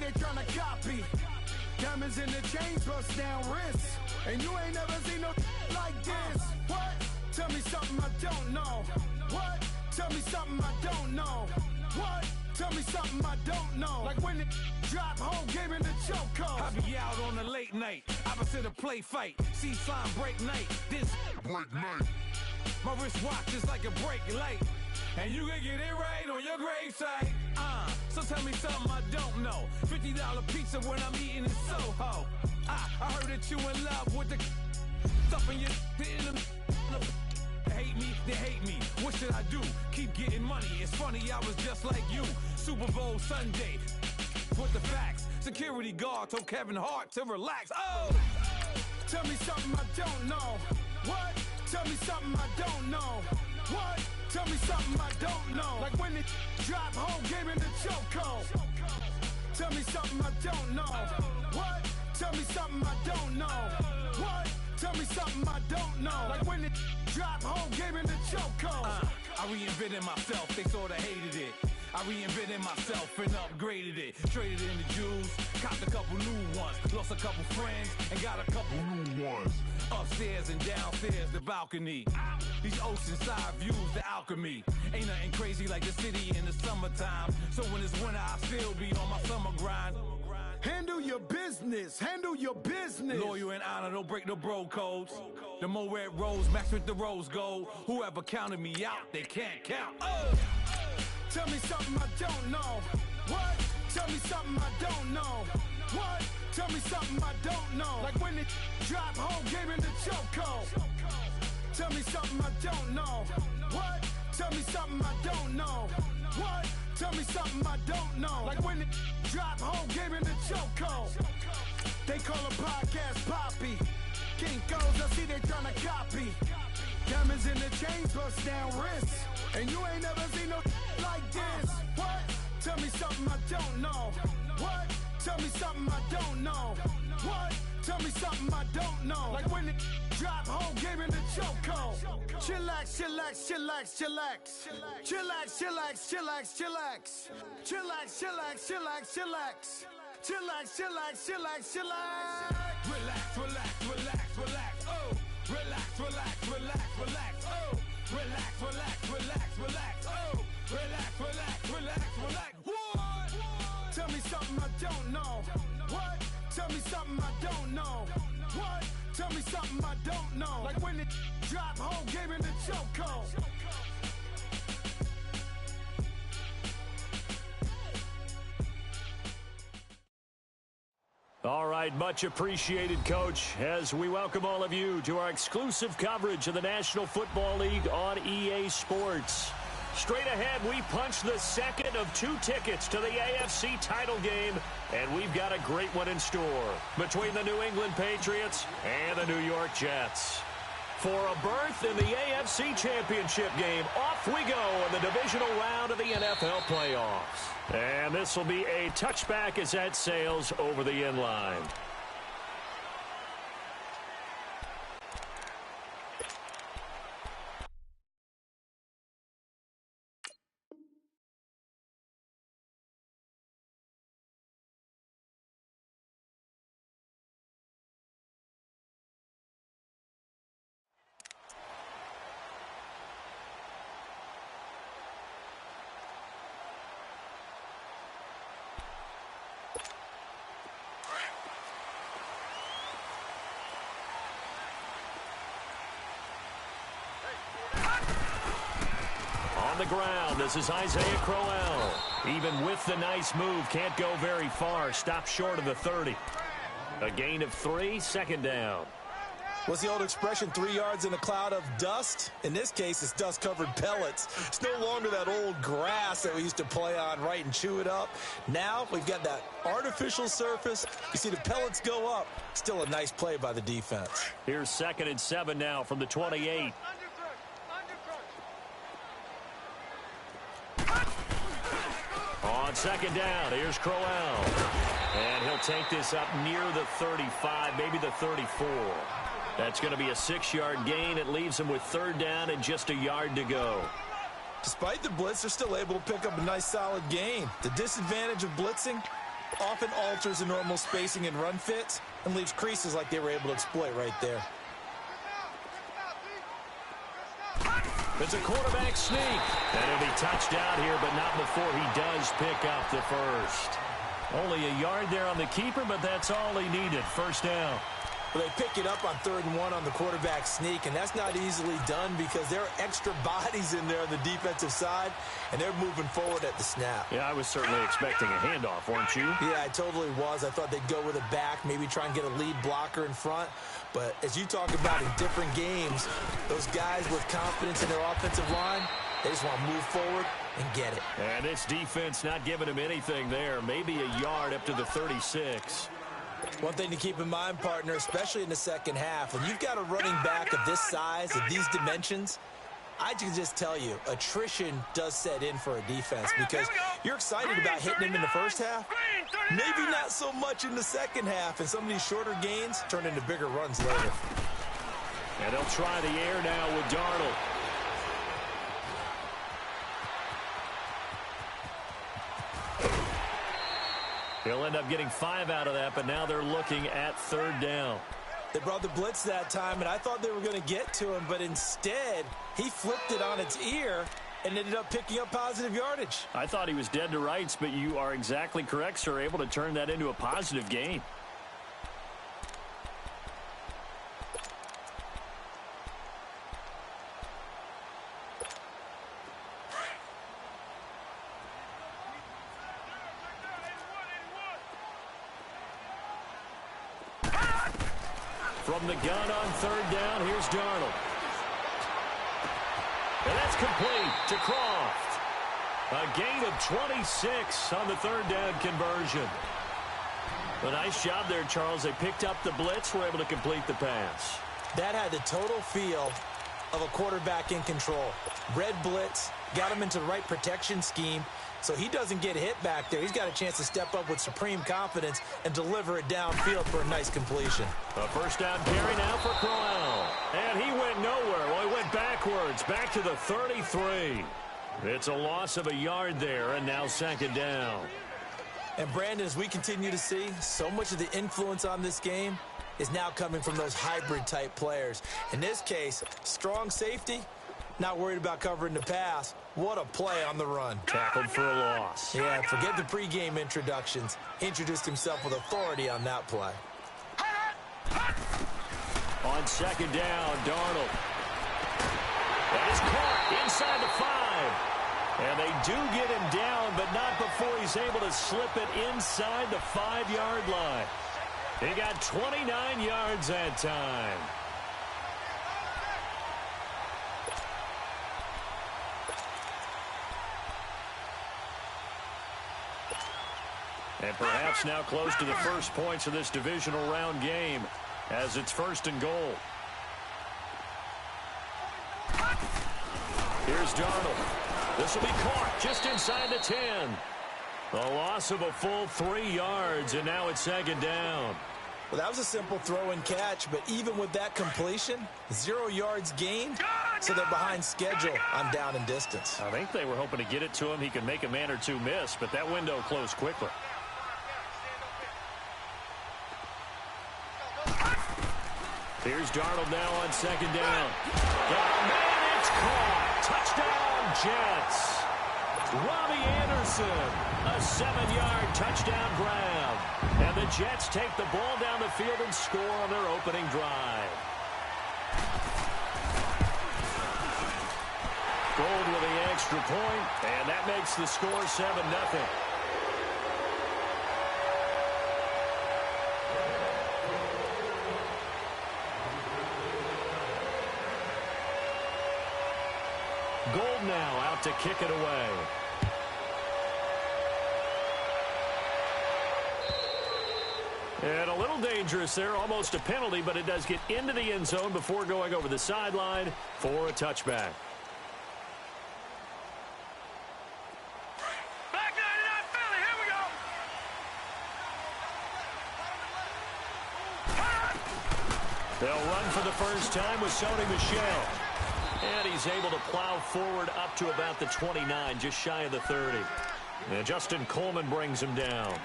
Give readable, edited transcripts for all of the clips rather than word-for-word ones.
they tryna copy. Diamonds in the chains, bust down wrists. And you ain't never seen no like this. What? Tell me something I don't know. What? Tell me something I don't know. What? Tell me something I don't know. Like when it drop, whole game in the chokehold. I be out on a late night, opposite a play fight. See sign break night, this break night. My wristwatch is like a brake light. And you can get it right on your gravesite. So tell me something I don't know. $50 pizza when I'm eating in Soho. I heard that you in love with the stuff in your hate me, they hate me. What should I do? Keep getting money. It's funny, I was just like you. Super Bowl Sunday with the facts. Security guard told Kevin Hart to relax. Oh! Tell me something I don't know. What? Tell me something I don't know. What? Tell me something I don't know. Like when it drop, whole game in the chokehold. Tell me something I don't know. What? Tell me something I don't know. What? Tell me something I don't know. Like when it drop, whole game in the chokehold. I reinvented myself, they sorta hated it. I reinvented myself and upgraded it. Traded in the Jews, copped a couple new ones. Lost a couple friends and got a couple new ones. Upstairs and downstairs, the balcony. These oceanside views, the alchemy. Ain't nothing crazy like the city in the summertime. So when it's winter, I still be on my summer grind. Handle your business, handle your business. Loyal and honor, don't break no bro codes. The more red rose, match with the rose gold. Whoever counted me out, they can't count. Oh! Tell me something I don't know. What? Tell me something I don't know. What? Tell me something I don't know. Like when it drop, whole game in the chokehold. Tell me something I don't know. What? Tell me something I don't know. What? Tell me something I don't know. Like when it drop, whole game in the chokehold. They call a podcast Poppy. Kinkos, I see they tryna copy. Diamonds in the chains, bust down wrists. And you ain't never seen no like this. What? Tell me something I don't know. What? Tell me something I don't know. What? Tell me something I don't know. Like when it drop, whole game in the chokehold. Chillax, chillax, chillax, chillax. Chillax, chillax, chillax, chillax. Chillax, chillax, chillax, chillax. Chillax, chillax, chillax, chillax. Relax, relax, relax, relax. Oh! Relax, relax, relax, relax. Oh! Relax, relax, relax, relax. Oh! Relax, relax, relax, relax. What? Tell me something I don't know. What? Tell me something I don't know. What? Tell me something I don't know. Like when it drop, whole game in the chokehold. All right, much appreciated, Coach, as we welcome all of you to our exclusive coverage of the National Football League on EA Sports. Straight ahead, we punch the second of 2 tickets to the AFC title game, and we've got a great one in store between the New England Patriots and the New York Jets. For a berth in the AFC Championship game, off we go in the divisional round of the NFL playoffs. And this will be a touchback as that sails over the end line. On the ground, this is Isaiah Crowell. Even with the nice move, can't go very far. Stops short of the 30. A gain of 3, second down. What's the old expression, 3 yards in a cloud of dust? In this case, it's dust-covered pellets. It's no longer that old grass that we used to play on, right, and chew it up. Now we've got that artificial surface. You see the pellets go up. Still a nice play by the defense. Here's 2nd and 7 now from the 28. On 2nd down, here's Crowell. And he'll take this up near the 35, maybe the 34. That's going to be a 6-yard gain. It leaves him with 3rd down and just a yard to go. Despite the blitz, they're still able to pick up a nice solid gain. The disadvantage of blitzing, often alters the normal spacing and run fits and leaves creases like they were able to exploit right there. It's a quarterback sneak. And he'll be touched out here, but not before he does pick up the first. Only a yard there on the keeper, but that's all he needed. First down. Well, they pick it up on 3rd and 1 on the quarterback sneak, and that's not easily done because there are extra bodies in there on the defensive side, and they're moving forward at the snap. Yeah, I was certainly expecting a handoff, weren't you? Yeah, I totally was. I thought they'd go with a back, maybe try and get a lead blocker in front. But as you talk about in different games, those guys with confidence in their offensive line, they just want to move forward and get it. And this defense not giving him anything there. Maybe a yard up to the 36. One thing to keep in mind, partner, especially in the second half, when you've got a running back of this size, of these dimensions, I can just tell you, attrition does set in for a defense because you're excited about hitting him in the first half, maybe not so much in the second half, and some of these shorter gains turn into bigger runs later. And they'll try the air now with Darnold. He'll end up getting 5 out of that, but now they're looking at 3rd down. They brought the blitz that time, and I thought they were going to get to him, but instead, he flipped it on its ear and ended up picking up positive yardage. I thought he was dead to rights, but you are exactly correct, sir, able to turn that into a positive gain. From the gun on 3rd down, here's Darnold. And that's complete to Croft. A gain of 26 on the 3rd down conversion. A nice job there, Charles. They picked up the blitz, were able to complete the pass. That had the total feel of a quarterback in control. Red blitz, got him into the right protection scheme, so he doesn't get hit back there. He's got a chance to step up with supreme confidence and deliver it downfield for a nice completion. A first down carry now for Crowell. And he went nowhere. Well, he went backwards, back to the 33. It's a loss of a yard there, and now 2nd down. And, Brandon, as we continue to see, so much of the influence on this game is now coming from those hybrid-type players. In this case, strong safety, not worried about covering the pass. What a play on the run. Tackled for a loss. Yeah, forget the pregame introductions. Introduced himself with authority on that play. On 2nd down, Darnold. That is caught inside the 5. And they do get him down, but not before he's able to slip it inside the 5-yard line. He got 29 yards that time. And perhaps now close to the first points of this divisional round game as it's 1st and goal. Here's Darnold. This will be caught just inside the 10. A loss of a full 3 yards, and now it's 2nd down. Well, that was a simple throw and catch, but even with that completion, 0 yards gained, so they're behind schedule on down and distance. I think they were hoping to get it to him. He could make a man or two miss, but that window closed quickly. Here's Darnold now on 2nd down. Man, it's caught. Touchdown, Jets. Robbie Anderson, a 7-yard touchdown grab. And the Jets take the ball down the field and score on their opening drive. Gold with the extra point, and that makes the score 7-0. Gold now out to kick it away. And a little dangerous there, almost a penalty, but it does get into the end zone before going over the sideline for a touchback. Back 99 Philly, here we go. They'll run for the first time with Sony Michel. And he's able to plow forward up to about the 29, just shy of the 30. And Justin Coleman brings him down.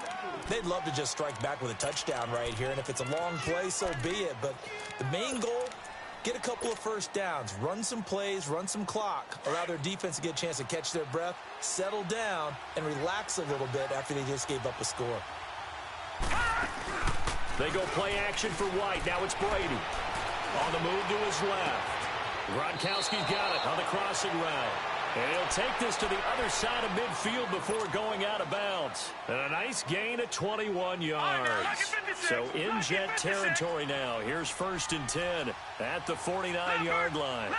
They they'd love to just strike back with a touchdown right here, and if it's a long play, so be it. But the main goal, get a couple of first downs, run some plays, run some clock, allow their defense to get a chance to catch their breath, settle down, and relax a little bit after they just gave up a score. They go play action for White. Now it's Brady. On the move to his left. Gronkowski's got it on the crossing route. And he'll take this to the other side of midfield before going out of bounds. And a nice gain of 21 yards. So in Jet territory now. Here's 1st and 10 at the 49-yard line.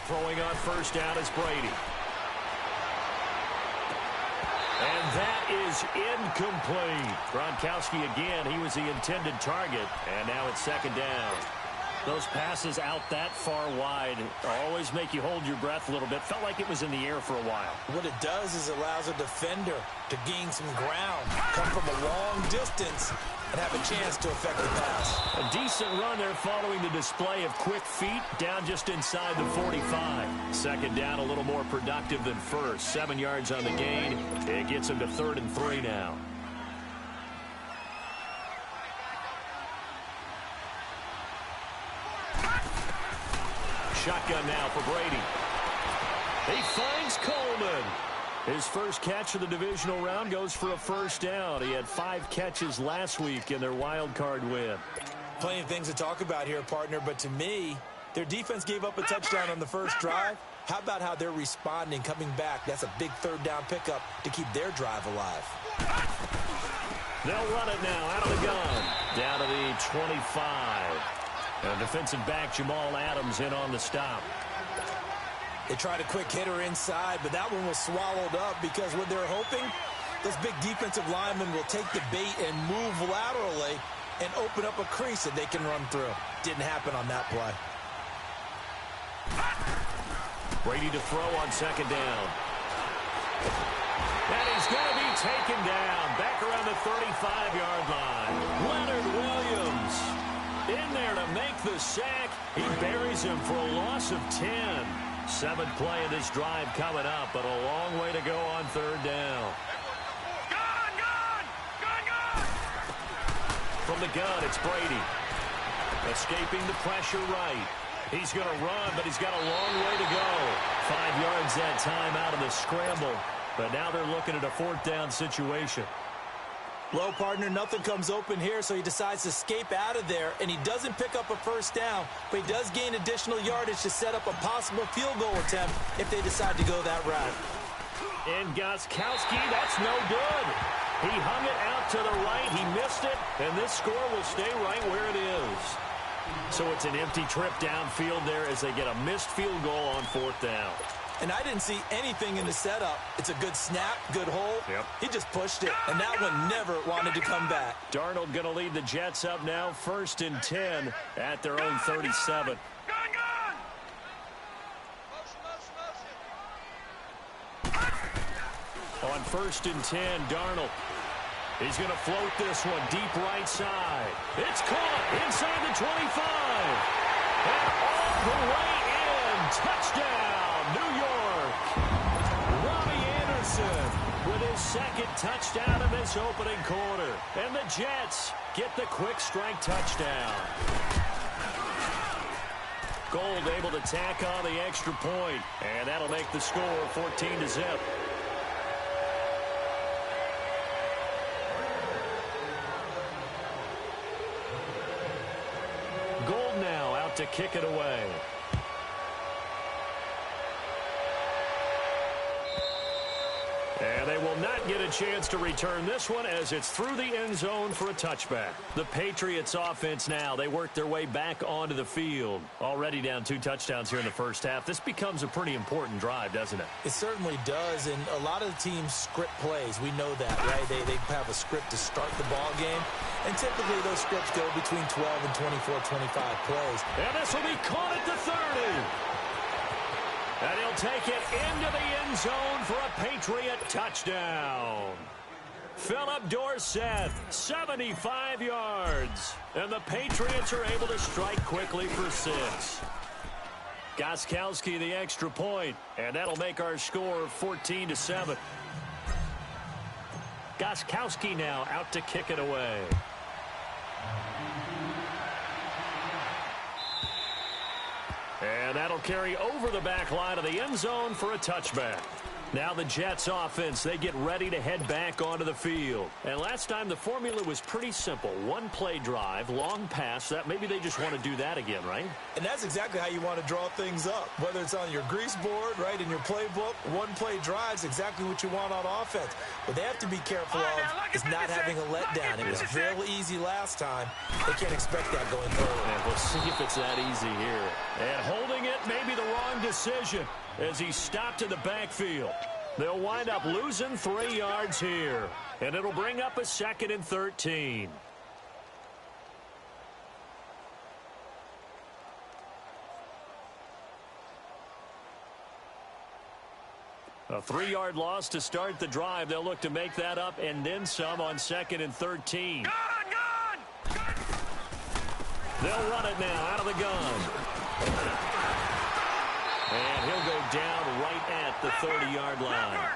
Throwing on first down is Brady. And that is incomplete. Gronkowski again, he was the intended target. And now it's 2nd down. Those passes out that far wide always make you hold your breath a little bit. Felt like it was in the air for a while. What it does is it allows a defender to gain some ground, come from a long distance, and have a chance to affect the pass. A decent run there following the display of quick feet down just inside the 45. 2nd down, a little more productive than first. 7 yards on the gain. It gets him to 3rd and 3 now. Shotgun now for Brady. He finds Coleman. His first catch of the divisional round goes for a first down. He had 5 catches last week in their wild card win. Plenty of things to talk about here, partner, but to me, their defense gave up a touchdown on the first drive. How about how they're responding, coming back? That's a big 3rd down pickup to keep their drive alive. They'll run it now out of the gun. Down to the 25. And defensive back Jamal Adams in on the stop. They tried a quick hitter inside, but that one was swallowed up because what they're hoping, those big defensive linemen will take the bait and move laterally and open up a crease that they can run through. Didn't happen on that play. Brady to throw on 2nd down. And he's going to be taken down back around the 35-yard line. Leonard Williams in there to make the sack. He buries him for a loss of 10. 7th play of this drive coming up, but a long way to go on 3rd down. From the gun, it's Brady. Escaping the pressure right. He's going to run, but he's got a long way to go. 5 yards that time out of the scramble. But now they're looking at a 4th down situation. Well, partner, nothing comes open here, so he decides to escape out of there, and he doesn't pick up a first down, but he does gain additional yardage to set up a possible field goal attempt if they decide to go that route. And Gostkowski, that's no good. He hung it out to the right, he missed it, and this score will stay right where it is. So it's an empty trip downfield there as they get a missed field goal on 4th down. And I didn't see anything in the setup. It's a good snap, good hold. Yep. He just pushed it, and that one never wanted to come back. Darnold going to lead the Jets up now, 1st and 10 at their own 37. On 1st and 10, Darnold. He's going to float this one deep right side. It's caught inside the 25. And all the way in. Touchdown, New York. Robbie Anderson with his 2nd touchdown in this opening quarter. And the Jets get the quick strike touchdown. Gold able to tack on the extra point. And that'll make the score 14-0. Gold now out to kick it away. And they will not get a chance to return this one as it's through the end zone for a touchback. The Patriots offense now, they work their way back onto the field. Already down 2 touchdowns here in the first half. This becomes a pretty important drive, doesn't it? It certainly does, and a lot of the teams script plays. We know that, right? They have a script to start the ball game, and typically those scripts go between 12 and 24, 25 plays. And this will be caught at the 30. And he'll take it into the end zone for a Patriot touchdown. Philip Dorsett, 75 yards. And the Patriots are able to strike quickly for 6. Gostkowski the extra point, and that'll make our score 14-7. Gostkowski now out to kick it away. And that'll carry over the back line of the end zone for a touchback. Now the Jets offense, they get ready to head back onto the field. And last time the formula was pretty simple. One play drive, long pass. That maybe they just want to do that again, right? And that's exactly how you want to draw things up. Whether it's on your grease board, right, in your playbook, one play drive is exactly what you want on offense. What they have to be careful of is not having a letdown. It was real easy last time. They can't expect that going forward. And we'll see if it's that easy here. And holding it may be the wrong decision as he stopped in the backfield. They'll wind up losing 3 yards here. And it'll bring up a 2nd and 13. A 3-yard loss to start the drive. They'll look to make that up and then some on 2nd and 13. They'll run it now out of the gun. And he'll go down right at the 30-yard line.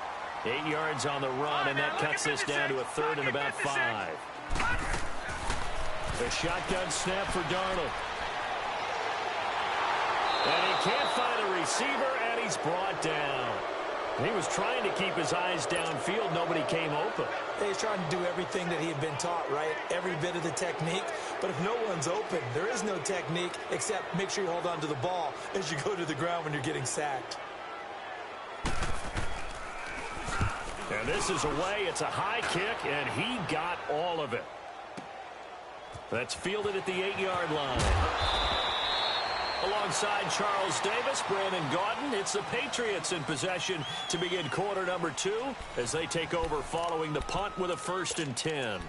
8 yards on the run, and that cuts this down to a 3rd and about 5. The shotgun snap for Darnold. And he can't find a receiver, and he's brought down. He was trying to keep his eyes downfield. Nobody came open. He's trying to do everything that he had been taught, right? Every bit of the technique. But if no one's open, there is no technique except make sure you hold on to the ball as you go to the ground when you're getting sacked. And this is away. It's a high kick, and he got all of it. That's fielded at the 8-yard line. Alongside Charles Davis, Brandon Gaudin, it's the Patriots in possession to begin quarter number 2 as they take over following the punt with a 1st and 10.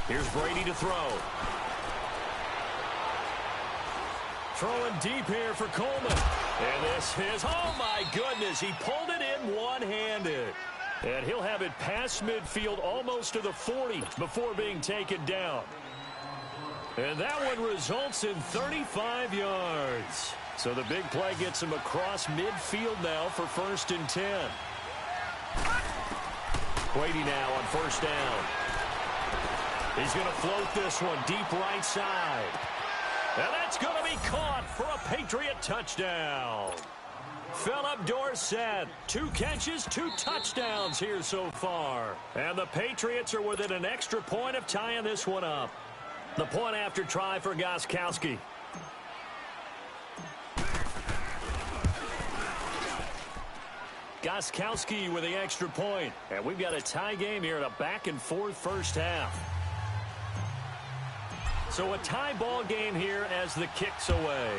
Here's Brady to throw. Throwing deep here for Coleman. And this is, oh my goodness, he pulled it in one-handed. And he'll have it past midfield almost to the 40 before being taken down. And that one results in 35 yards. So the big play gets him across midfield now for 1st and 10. Brady now on 1st down. He's going to float this one deep right side. And that's going to be caught for a Patriot touchdown. Philip Dorsett, 2 catches, 2 touchdowns here so far. And the Patriots are within an extra point of tying this one up. The point after try for Gostkowski. Gostkowski with the extra point. And we've got a tie game here in a back-and-forth first half. So a tie ball game here as the kick's away.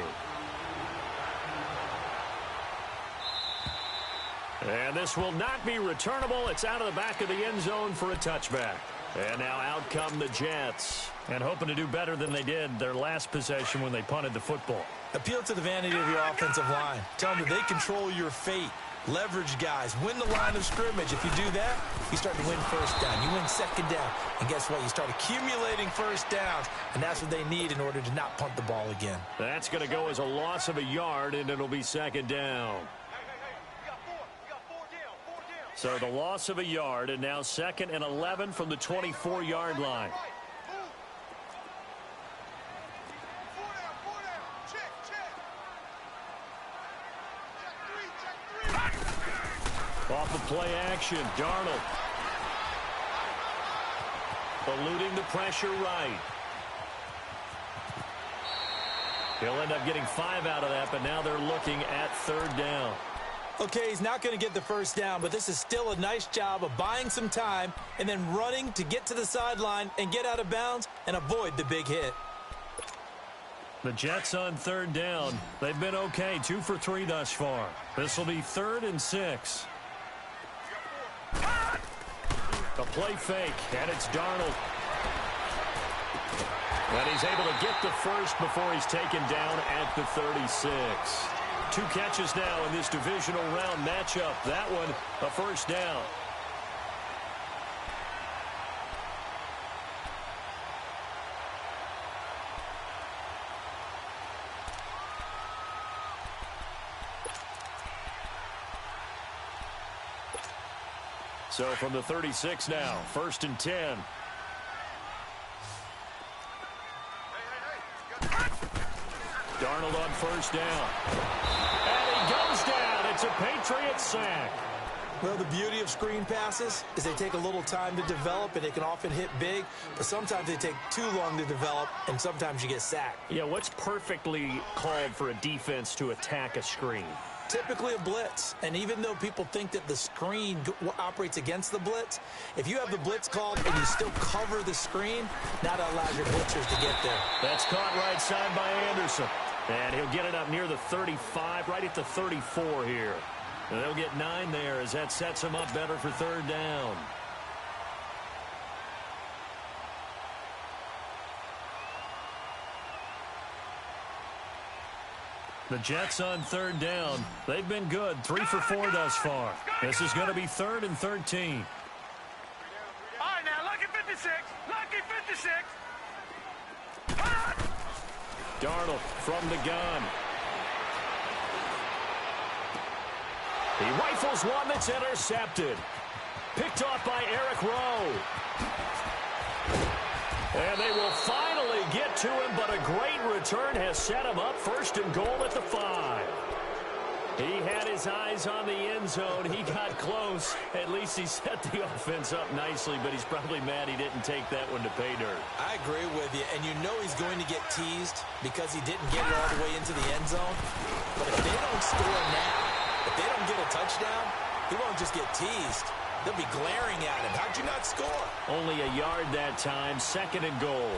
And this will not be returnable. It's out of the back of the end zone for a touchback. And now out come the Jets. And hoping to do better than they did their last possession when they punted the football. Appeal to the vanity of your offensive line. Tell them that they control your fate. Leverage guys. Win the line of scrimmage. If you do that, you start to win 1st down. You win 2nd down. And guess what? You start accumulating 1st downs. And that's what they need in order to not punt the ball again. That's going to go as a loss of a yard, and it'll be 2nd down. So the loss of a yard, and now 2nd and 11 from the 24-yard line. Off of play action, Darnold. Eluding the pressure right. He'll end up getting 5 out of that, but now they're looking at 3rd down. Okay, he's not going to get the 1st down, but this is still a nice job of buying some time and then running to get to the sideline and get out of bounds and avoid the big hit. The Jets on 3rd down. They've been okay, 2 for 3 thus far. This will be 3rd and 6. A play fake, and it's Darnold. And he's able to get the 1st before he's taken down at the 36. 2 catches now in this divisional round matchup. That one, a 1st down. So from the 36 now, 1st and 10. Darnold on 1st down. And he goes down. It's a Patriots sack. Well, the beauty of screen passes is they take a little time to develop, and they can often hit big, but sometimes they take too long to develop, and sometimes you get sacked. Yeah, what's perfectly called for a defense to attack a screen? Typically a blitz, and even though people think that the screen operates against the blitz, if you have the blitz called and you still cover the screen, that allows your blitzers to get there. That's caught right side by Anderson, and he'll get it up near the 35, right at the 34 here. And they'll get 9 there as that sets him up better for 3rd down. The Jets on 3rd down. They've been good, 3 for 4 thus far. This is going to be 3rd and 13. All right, now, lucky 56. Lucky 56. Darnold from the gun. He rifles one that's intercepted. Picked off by Eric Rowe. And they will finally get to him, but a great return has set him up 1st and goal at the 5. He had his eyes on the end zone. He got close. At least he set the offense up nicely, but he's probably mad he didn't take that one to pay dirt. I agree with you, and you know he's going to get teased because he didn't get it all the way into the end zone. But if they don't score now, if they don't get a touchdown, he won't just get teased. They'll be glaring at him. How'd you not score? Only a yard that time, 2nd and goal.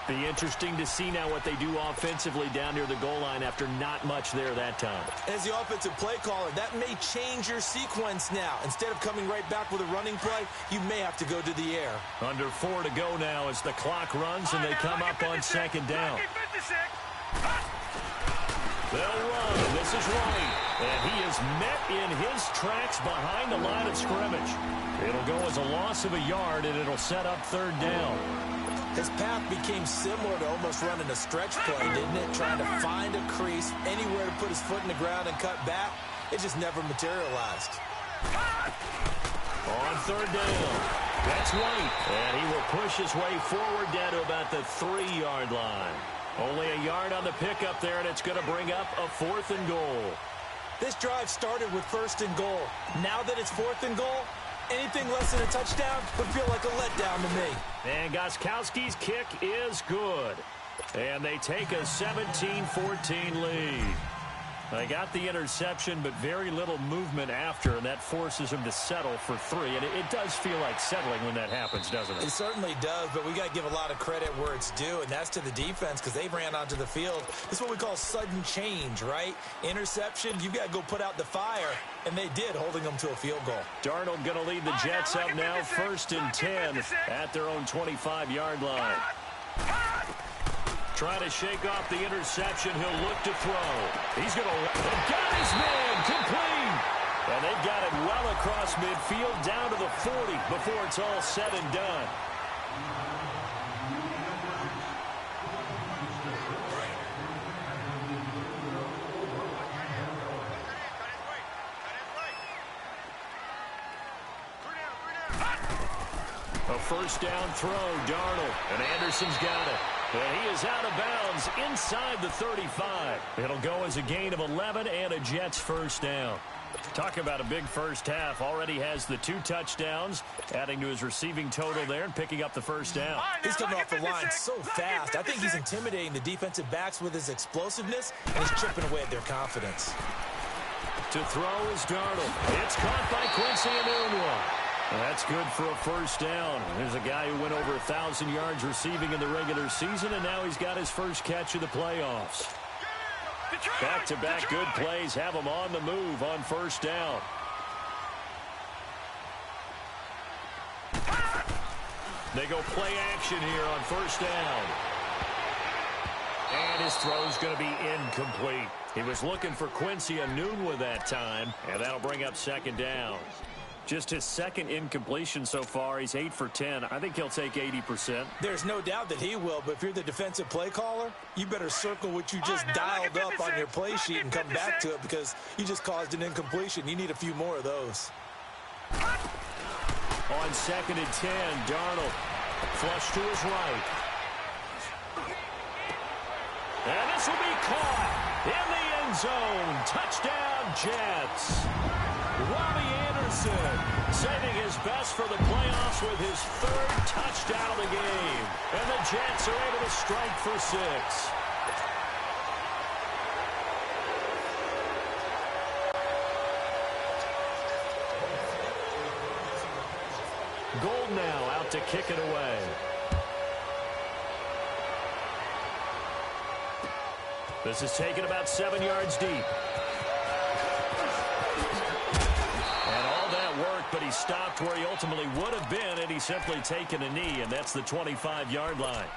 Be interesting to see now what they do offensively down near the goal line after not much there that time. As the offensive play caller, that may change your sequence now. Instead of coming right back with a running play, you may have to go to the air. Under 4 to go now as the clock runs and they come up on 2nd down. They'll run. This is Wright. And he is met in his tracks behind the line of scrimmage. It'll go as a loss of a yard, and it'll set up 3rd down. His path became similar to almost running a stretch play, didn't it? Trying to find a crease, anywhere to put his foot in the ground and cut back. It just never materialized. On 3rd down, that's White. And he will push his way forward down to about the 3-yard line. Only a yard on the pickup there, and it's going to bring up a 4th and goal. This drive started with 1st and goal. Now that it's 4th and goal, anything less than a touchdown would feel like a letdown to me. And Gostkowski's kick is good. And they take a 17-14 lead. They got the interception, but very little movement after, and that forces him to settle for 3. And it does feel like settling when that happens, doesn't it? It certainly does, but we got to give a lot of credit where it's due, and that's to the defense because they ran onto the field. This is what we call sudden change, right? Interception, you got to go put out the fire, and they did, holding them to a field goal. Darnold going to lead the Jets up now, 1st and 10 at their own 25-yard line. Trying to shake off the interception. He'll look to throw. He's going to got his man complete. And they've got it well across midfield down to the 40 before it's all said and done. A 1st down throw, Darnold, and Anderson's got it. And he is out of bounds inside the 35. It'll go as a gain of 11 and a Jets 1st down. Talk about a big first half. Already has the 2 touchdowns, adding to his receiving total there and picking up the 1st down. He's coming off the line so fast. I think he's intimidating the defensive backs with his explosiveness, and he's chipping away at their confidence. To throw is Darnold. It's caught by Quincy Enunwa. That's good for a 1st down. There's a guy who went over 1,000 yards receiving in the regular season, and now he's got his first catch of the playoffs. Back-to-back good plays have him on the move on 1st down. They go play action here on 1st down. And his throw's going to be incomplete. He was looking for Quincy Enunwa that time, and that'll bring up 2nd down. Just his 2nd incompletion so far. He's 8 for 10. I think he'll take 80%. There's no doubt that he will, but if you're the defensive play caller, you better circle what you just dialed up on your play sheet and come back to it because you just caused an incompletion. You need a few more of those. on 2nd and 10. Darnold flush to his right. And this will be caught in the end zone. Touchdown, Jets. Robbie Anderson saving his best for the playoffs with his 3rd touchdown of the game. And the Jets are able to strike for 6. Gold now out to kick it away. This is taken about 7 yards deep. And all that work, but he stopped where he ultimately would have been, and he's simply taken a knee, and that's the 25-yard line.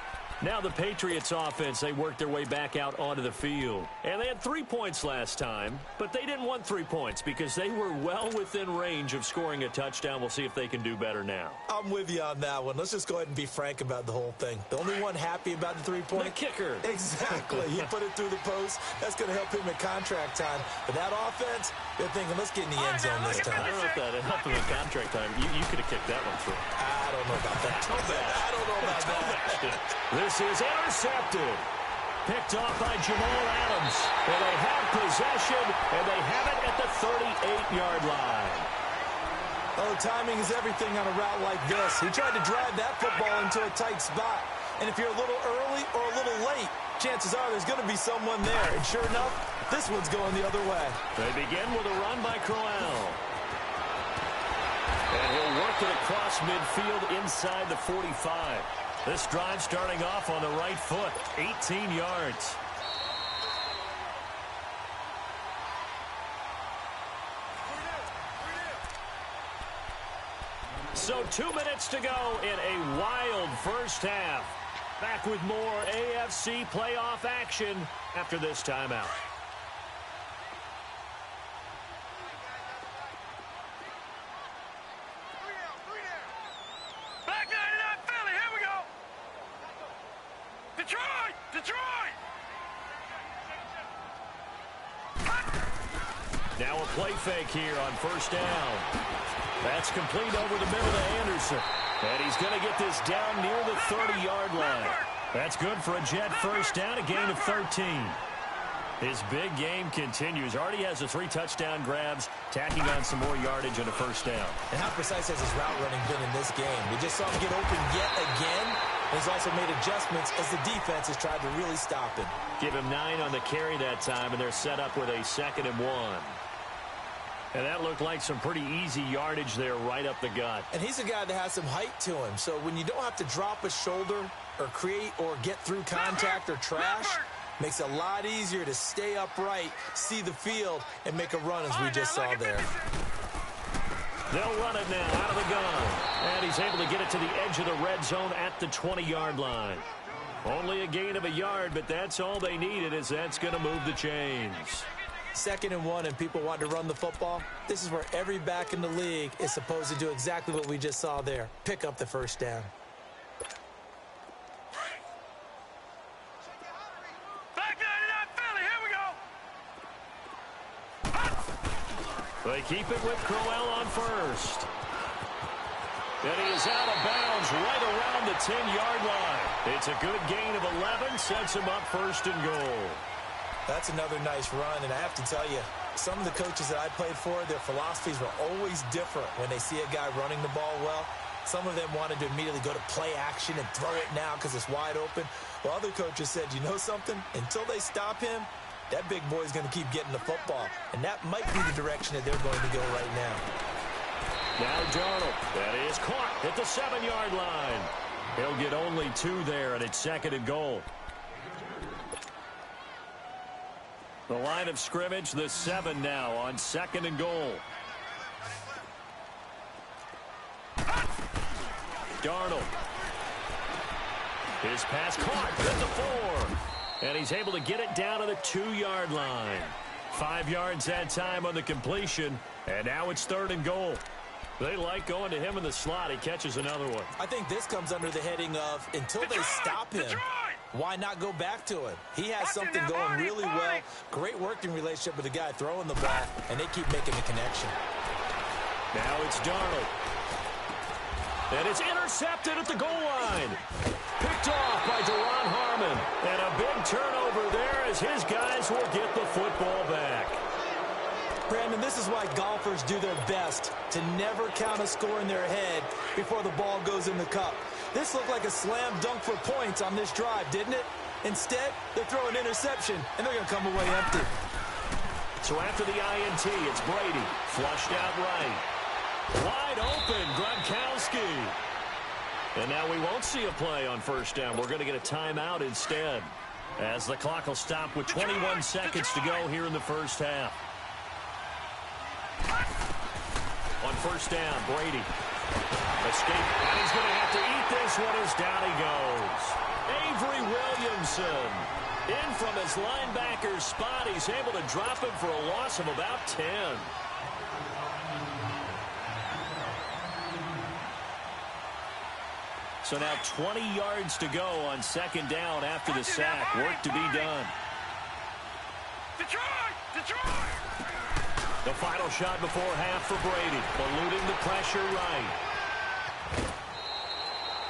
Now the Patriots offense, they worked their way back out onto the field. And they had 3 points last time, but they didn't want 3 points because they were well within range of scoring a touchdown. We'll see if they can do better now. I'm with you on that one. Let's just go ahead and be frank about the whole thing. The only one happy about the 3-point? The kicker. Exactly. He put it through the post. That's going to help him in contract time. But that offense, they're thinking, let's get in the end zone this time. I don't know if that helped him in contract time. You could have kicked that one through. I don't know about that. I don't know about that. This is intercepted. Picked off by Jamal Adams. And they have possession, and they have it at the 38-yard line. Oh, timing is everything on a route like this. He tried to drive that football into a tight spot. And if you're a little early or a little late, chances are there's going to be someone there. And sure enough, this one's going the other way. They begin with a run by Crowell. And he'll work it across midfield inside the 45. This drive starting off on the right foot, 18 yards. So 2 minutes to go in a wild first half. Back with more AFC playoff action after this timeout. Now a play fake here on first down. That's complete over the middle to Anderson. And he's going to get this down near the 30-yard line. That's good for a Jet first down, a gain of 13. His big game continues. Already has the 3 touchdown grabs, tacking on some more yardage and a first down. And how precise has his route running been in this game? We just saw him get open yet again. He's also made adjustments as the defense has tried to really stop him. Give him 9 on the carry that time, and they're set up with a 2nd and 1. And that looked like some pretty easy yardage there right up the gut. And he's a guy that has some height to him. So when you don't have to drop a shoulder or create or get through contact or trash, makes it a lot easier to stay upright, see the field, and make a run as we just saw there. They'll run it now out of the gun. And he's able to get it to the edge of the red zone at the 20-yard line. Only a gain of a yard, but that's all they needed, as that's going to move the chains. 2nd and 1 and people want to run the football. This is where every back in the league is supposed to do exactly what we just saw there. Pick up the first down. They keep it with Crowell on first. And he is out of bounds right around the 10-yard line. It's a good gain of 11, sets him up 1st and goal. That's another nice run, and I have to tell you, some of the coaches that I played for, their philosophies were always different when they see a guy running the ball well. Some of them wanted to immediately go to play action and throw it now because it's wide open. While other coaches said, you know something? Until they stop him, that big boy's going to keep getting the football. And that might be the direction that they're going to go right now. Now Darnold. That is caught at the 7-yard line. He'll get only 2 there, and it's 2nd and goal. The line of scrimmage, the 7 now on 2nd and goal. Darnold. His pass caught at the 4. And he's able to get it down to the 2-yard line. 5 yards that time on the completion. And now it's 3rd and goal. They like going to him in the slot. He catches another one. I think this comes under the heading of until they stop him, why not go back to him? He has something going really well. Great working relationship with the guy throwing the ball, and they keep making the connection. Now it's Darnold. And it's intercepted at the goal line. Picked off by Deron Harmon. And a big turnover there as his guys will get the football back. Brandon, this is why golfers do their best to never count a score in their head before the ball goes in the cup. This looked like a slam dunk for points on this drive, didn't it? Instead, they throw an interception, and they're going to come away empty. So after the INT, it's Brady. Flushed out right. Wide open, Gronkowski. And now we won't see a play on first down. We're going to get a timeout instead, as the clock will stop with 21 seconds to go here in the first half. On first down, Brady. Escape, and he's going to have to eat this one as down he goes. Avery Williamson in from his linebacker spot. He's able to drop him for a loss of about 10. So now 20 yards to go on second down after the sack. Work to be done. Detroit! The final shot before half for Brady, eluding the pressure right.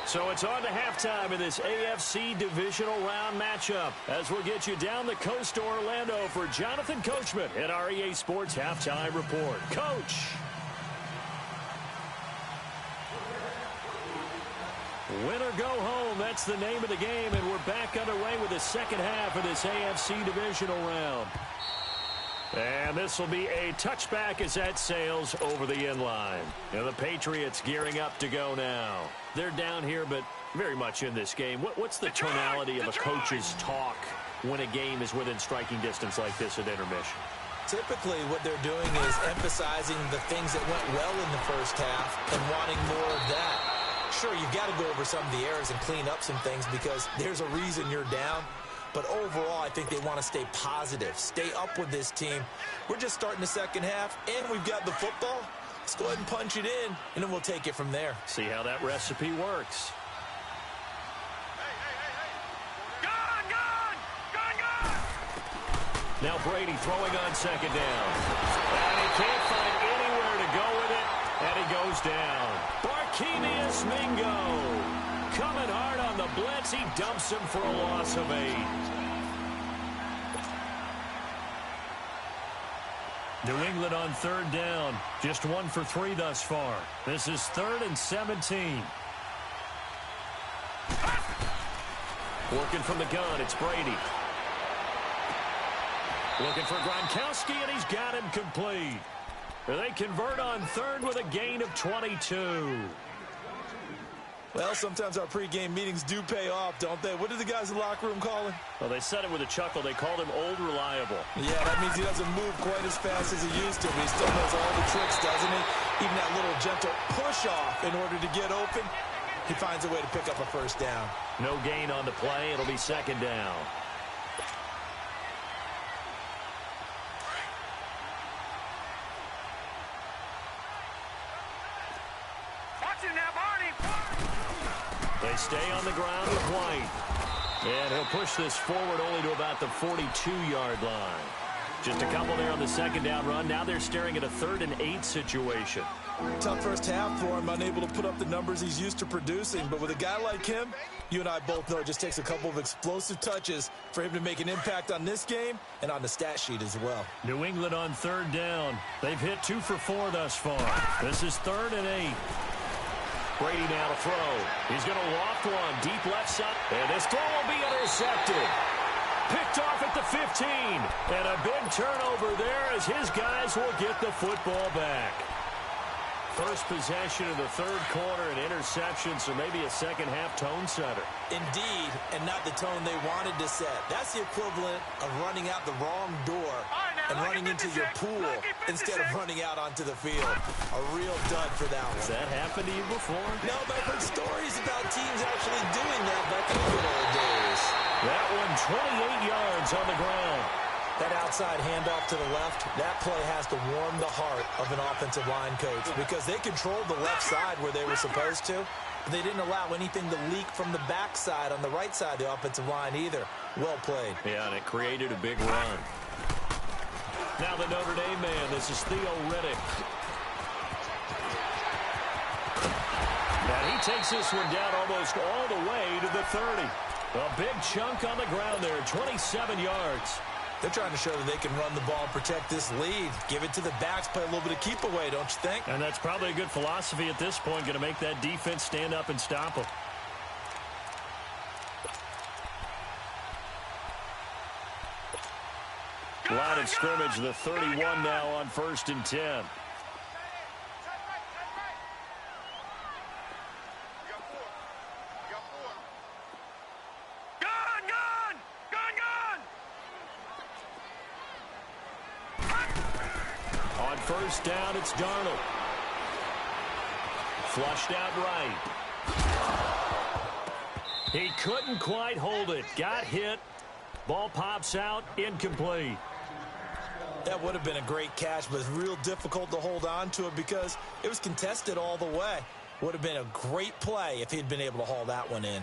So it's on to halftime in this AFC divisional round matchup as we'll get you down the coast to Orlando for Jonathan Coachman at our EA Sports Halftime Report. Coach! Win or go home, that's the name of the game, and we're back underway with the second half of this AFC divisional round. And this will be a touchback as that sails over the inline. And the Patriots gearing up to go now. They're down here, but very much in this game. What's the tonality of a coach's talk when a game is within striking distance like this at intermission? Typically, what they're doing is emphasizing the things that went well in the first half and wanting more of that. Sure, you've got to go over some of the errors and clean up some things because there's a reason you're down. But overall, I think they want to stay positive, stay up with this team. We're just starting the second half, and we've got the football. Let's go ahead and punch it in, and then we'll take it from there. See how that recipe works. Gun! Now Brady throwing on second down. And he can't find anywhere to go with it, and he goes down. Barkevius Mingo. Coming hard on the blitz. He dumps him for a loss of 8. New England on third down. Just 1 for 3 thus far. This is 3rd and 17. Working from the gun, it's Brady. Looking for Gronkowski, and he's got him complete. They convert on third with a gain of 22. Well, sometimes our pregame meetings do pay off, don't they? What did the guys in the locker room call him? Well, they said it with a chuckle. They called him Old Reliable. Yeah, that means he doesn't move quite as fast as he used to, but he still knows all the tricks, doesn't he? Even that little gentle push-off in order to get open, he finds a way to pick up a first down. No gain on the play. It'll be second down. They stay on the ground with White. And he'll push this forward only to about the 42-yard line. Just a couple there on the second down run. Now they're staring at a 3rd and 8 situation. Tough first half for him, unable to put up the numbers he's used to producing. But with a guy like him, you and I both know it just takes a couple of explosive touches for him to make an impact on this game and on the stat sheet as well. New England on third down. They've hit 2 for 4 thus far. This is 3rd and 8. Brady now to throw. He's going to loft one deep left side. And this throw will be intercepted. Picked off at the 15. And a big turnover there as his guys will get the football back. First possession of the third quarter, an interception, so maybe a second-half tone setter. Indeed, and not the tone they wanted to set. That's the equivalent of running out the wrong door and running into your pool instead of running out onto the field. A real dud for that one. Has that happened to you before? No, but I've heard stories about teams actually doing that back in the good old days. That one 28 yards on the ground. That outside handoff to the left, that play has to warm the heart of an offensive line coach because they controlled the left side where they were supposed to, but they didn't allow anything to leak from the backside on the right side of the offensive line either. Well played. Yeah, and it created a big run. Now the Notre Dame man, this is Theo Riddick. And he he takes this one down almost all the way to the 30. A big chunk on the ground there, 27 yards. They're trying to show that they can run the ball and protect this lead. Give it to the backs, play a little bit of keep away, don't you think? And that's probably a good philosophy at this point, going to make that defense stand up and stop them. Line of scrimmage, the 31 now on 1st and 10. On 1st down, it's Darnold. Flushed out right. He couldn't quite hold it. Got hit. Ball pops out, incomplete. That would have been a great catch, but it's real difficult to hold on to it because it was contested all the way. Would have been a great play if he'd been able to haul that one in.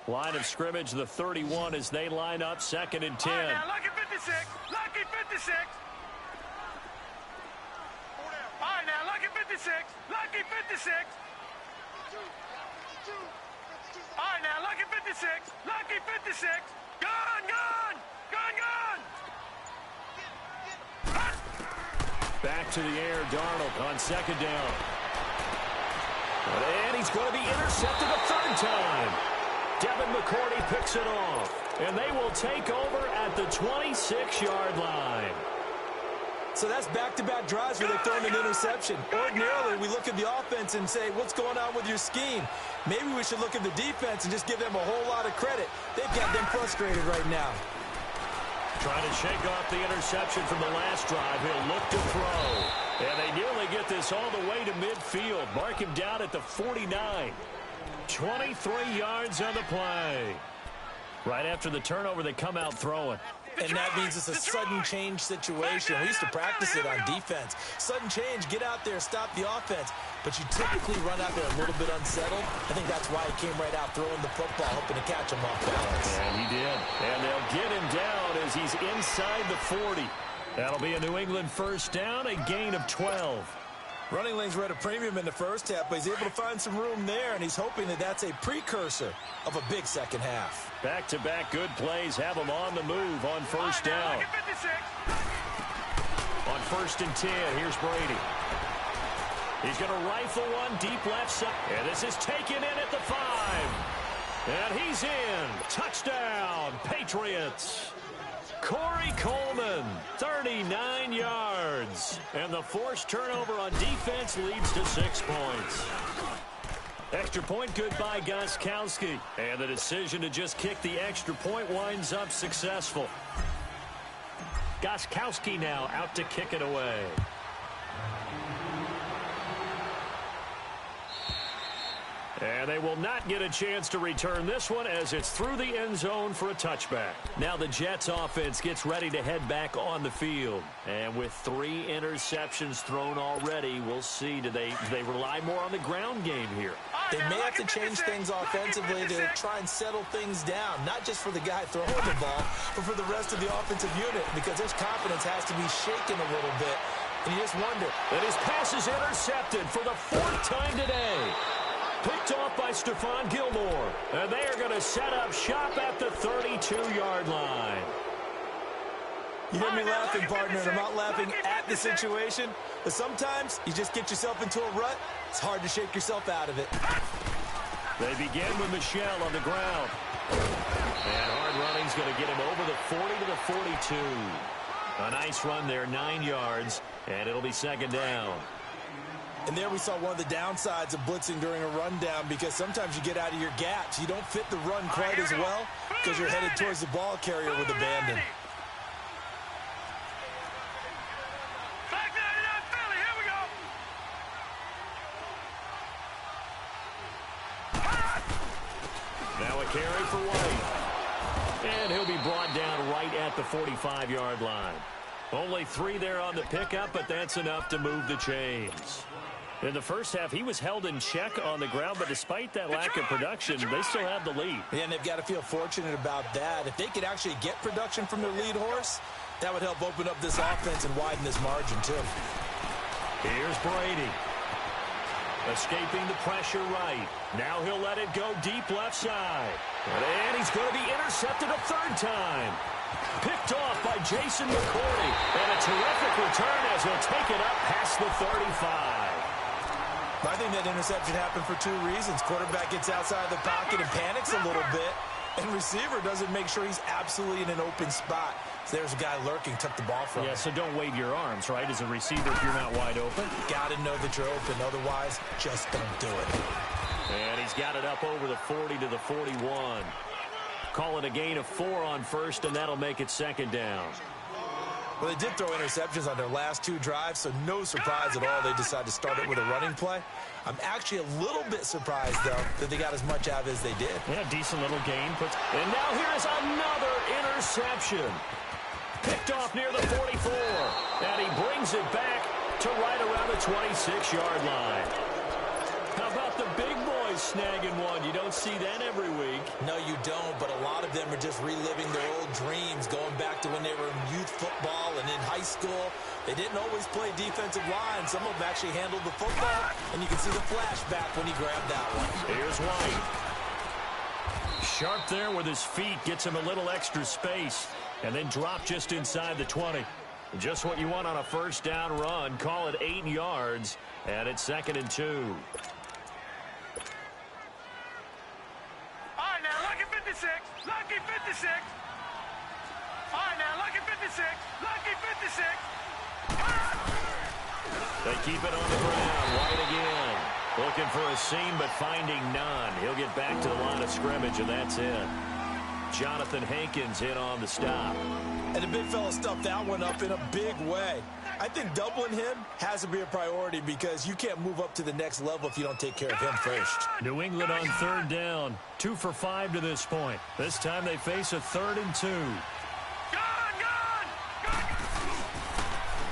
Line of scrimmage, the 31 as they line up 2nd and 10. All right, now, lucky 56. Lucky 56. All right, now, lucky 56. Lucky 56. All right, now, lucky 56. Lucky 56. Gone, gone. Gone, gone. Back to the air, Darnold on 2nd down. And he's going to be intercepted a 3rd time. Devin McCourty picks it off, and they will take over at the 26-yard line. So that's back-to-back drives where they've thrown an interception. Ordinarily, we look at the offense and say, what's going on with your scheme? Maybe we should look at the defense and just give them a whole lot of credit. They've got them frustrated right now. Trying to shake off the interception from the last drive. He'll look to throw. And they nearly get this all the way to midfield. Mark him down at the 49. 23 yards on the play. Right after the turnover, they come out throwing. And that means it's a sudden change situation. We used to practice it on defense. Sudden change, get out there, stop the offense. But you typically run out there a little bit unsettled. I think that's why he came right out throwing the football, hoping to catch him off balance. And he did. And they'll get him down as he's inside the 40. That'll be a New England 1st down, a gain of 12. Running lanes were at a premium in the first half, but he's able to find some room there, and he's hoping that that's a precursor of a big second half. Back-to-back good plays have him on the move on 1st down. On 1st and 10, here's Brady. He's going to rifle one deep left side, and this is taken in at the 5. And he's in. Touchdown, Patriots. Corey Coleman, 39 yards. And the forced turnover on defense leads to 6 points. Extra point good by Gostkowski. And the decision to just kick the extra point winds up successful. Gostkowski now out to kick it away. And they will not get a chance to return this one as it's through the end zone for a touchback. Now the Jets offense gets ready to head back on the field. And with 3 interceptions thrown already, we'll see. Do they rely more on the ground game here? They may have to change things offensively to try and settle things down, not just for the guy throwing the ball, but for the rest of the offensive unit, because their confidence has to be shaken a little bit. And you just wonder. And his pass is intercepted for the 4th time today. Picked off by Stephon Gilmore. And they are going to set up shop at the 32-yard line. You hear me laughing, partner, and I'm not laughing at the situation. But sometimes you just get yourself into a rut. It's hard to shake yourself out of it. They begin with Michel on the ground. And hard running's going to get him over the 40 to the 42. A nice run there, 9 yards, and it'll be 2nd down. And there we saw one of the downsides of blitzing during a rundown, because sometimes you get out of your gaps. You don't fit the run quite as well because you're headed towards the ball carrier with abandon. Now a carry for White. And he'll be brought down right at the 45-yard line. Only 3 there on the pickup, but that's enough to move the chains. In the first half, he was held in check on the ground, but despite that lack of production, they still have the lead. Yeah, and they've got to feel fortunate about that. If they could actually get production from their lead horse, that would help open up this offense and widen this margin, too. Here's Brady. Escaping the pressure right. Now he'll let it go deep left side. And he's going to be intercepted a third time. Picked off by Jason McCourty. And a terrific return as he'll take it up past the 35. I think that interception happened for two reasons. Quarterback gets outside the pocket and panics a little bit. And receiver doesn't make sure he's absolutely in an open spot. So there's a guy lurking, took the ball from him. Yeah, so don't wave your arms, right, as a receiver if you're not wide open. Got to know that you're open. Otherwise, just don't do it. And he's got it up over the 40 to the 41. Call it a gain of 4 on first, and that'll make it second down. Well, they did throw interceptions on their last two drives, so no surprise at all they decided to start it with a running play. I'm actually a little bit surprised, though, that they got as much out of it as they did. Yeah, decent little gain. And now here's another interception. Picked off near the 44. And he brings it back to right around the 26-yard line. How about the big boys snagging one? You don't see that every week. No, you don't, but a lot of them are just reliving their old dreams, going back to when they were in youth football and in high school. They didn't always play defensive line. Some of them actually handled the football, and you can see the flashback when he grabbed that one. Here's White. Sharp there with his feet, gets him a little extra space, and then drop just inside the 20. Just what you want on a first down run. Call it 8 yards, and it's 2nd and 2. Lucky 56. All right, now, lucky 56. Lucky 56. They keep it on the ground. White again. Looking for a seam, but finding none. He'll get back to the line of scrimmage, and that's it. Jonathan Hankins in on the stop. And the big fella stuffed that one up in a big way. I think doubling him has to be a priority because you can't move up to the next level if you don't take care of him first. New England on third down. 2 for 5 to this point. This time they face a 3rd and 2.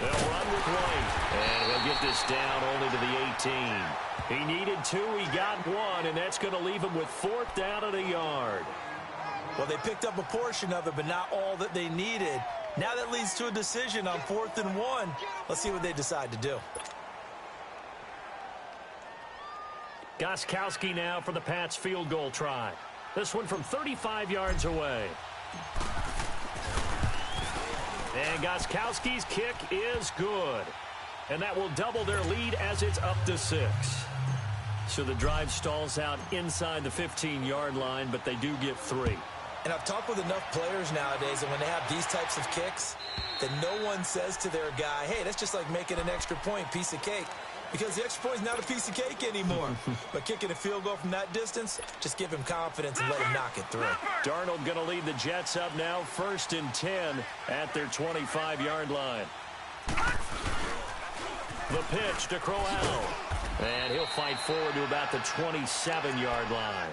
They'll run with White. And he'll get this down only to the 18. He needed 2. He got 1. And that's going to leave him with 4th down at a yard. Well, they picked up a portion of it, but not all that they needed. Now that leads to a decision on 4th and 1. Let's see what they decide to do. Gostkowski now for the Pats field goal try. This one from 35 yards away. And Gostkowski's kick is good. And that will double their lead as it's up to 6. So the drive stalls out inside the 15-yard line, but they do get 3. And I've talked with enough players nowadays, and when they have these types of kicks, that no one says to their guy, hey, that's just like making an extra point, piece of cake. Because the extra point is not a piece of cake anymore. But kicking a field goal from that distance, just give him confidence and let him knock it through. Darnold going to lead the Jets up now, 1st and 10 at their 25-yard line. The pitch to Crowell. And he'll fight forward to about the 27-yard line.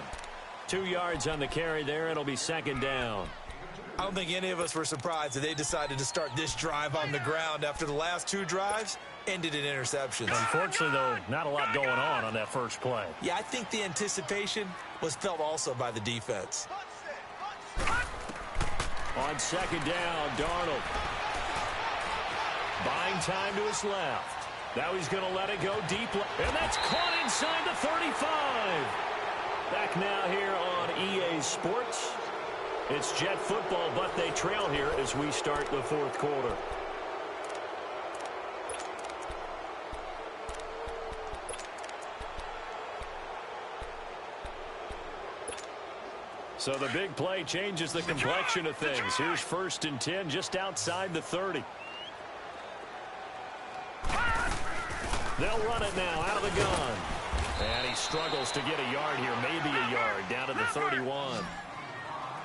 2 yards on the carry there. It'll be 2nd down. I don't think any of us were surprised that they decided to start this drive on the ground after the last 2 drives ended in interceptions. Unfortunately, though, not a lot going on that first play. Yeah, I think the anticipation was felt also by the defense. On 2nd down, Darnold. Buying time to his left. Now he's going to let it go deep. And that's caught inside the 35. Back now here on EA Sports. It's Jet football, but they trail here as we start the 4th quarter. So the big play changes the complexion of things. Here's 1st and 10 just outside the 30. They'll run it now out of the gun. And he struggles to get a yard here, maybe a yard, down to the 31.